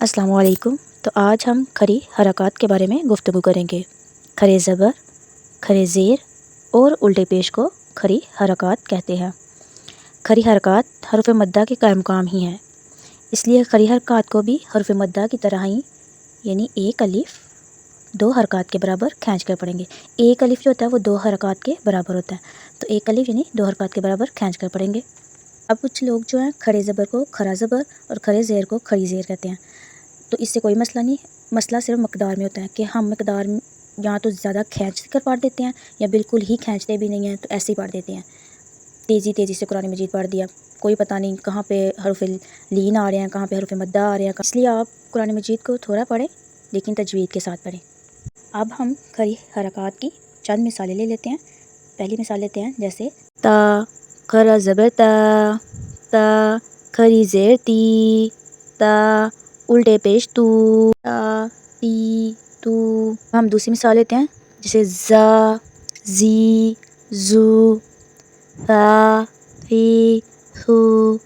अस्सलाम वालेकुम। तो आज हम खड़ी हरकत के बारे में गुफ्तगू करेंगे। खरे ज़बर, खरे ज़ेर और उल्टे पेश को खड़ी हरकत कहते हैं। खड़ी हरकत हरफ मद्दा के कायम काम ही है, इसलिए खड़ी हरकत को भी हरफ मद्दा की तरह ही यानी एक अलिफ दो हरकत के बराबर खींच कर पढ़ेंगे। एक अलिफ जो होता है वो दो हरकत के बराबर होता है, तो एक अलिफ यानी दो हरकत के बराबर खींच कर पढ़ेंगे। अब कुछ लोग जो हैं खड़े ज़बर को खरा ज़बर और खरे ज़ेर को खड़ी ज़ेर कहते हैं, तो इससे कोई मसला नहीं। मसला सिर्फ मकदार में होता है कि हम मकदार या तो ज़्यादा खींच कर पढ़ देते हैं या बिल्कुल ही खींचते भी नहीं हैं, तो ऐसे ही पढ़ देते हैं। तेज़ी से कुरान मजीद पढ़ दिया, कोई पता नहीं कहाँ पे हरफ लीन आ रहे हैं, कहाँ पे हरफ मद्दा आ रहे हैं। इसलिए आप कुरान मजीद को थोड़ा पढ़ें लेकिन तजवीद के साथ पढ़ें। अब हम खड़ी हरकत की चंद मिसालें ले लेते हैं। पहली मिसाल लेते हैं, जैसे ता खरा ज़बर ता खरी ज़ेर ती, ता उल्टे पेश तू, ता ती तू। हम दूसरी मिसाल लेते हैं, जैसे ज़ा ज़ी ज़ू, फा फी फू।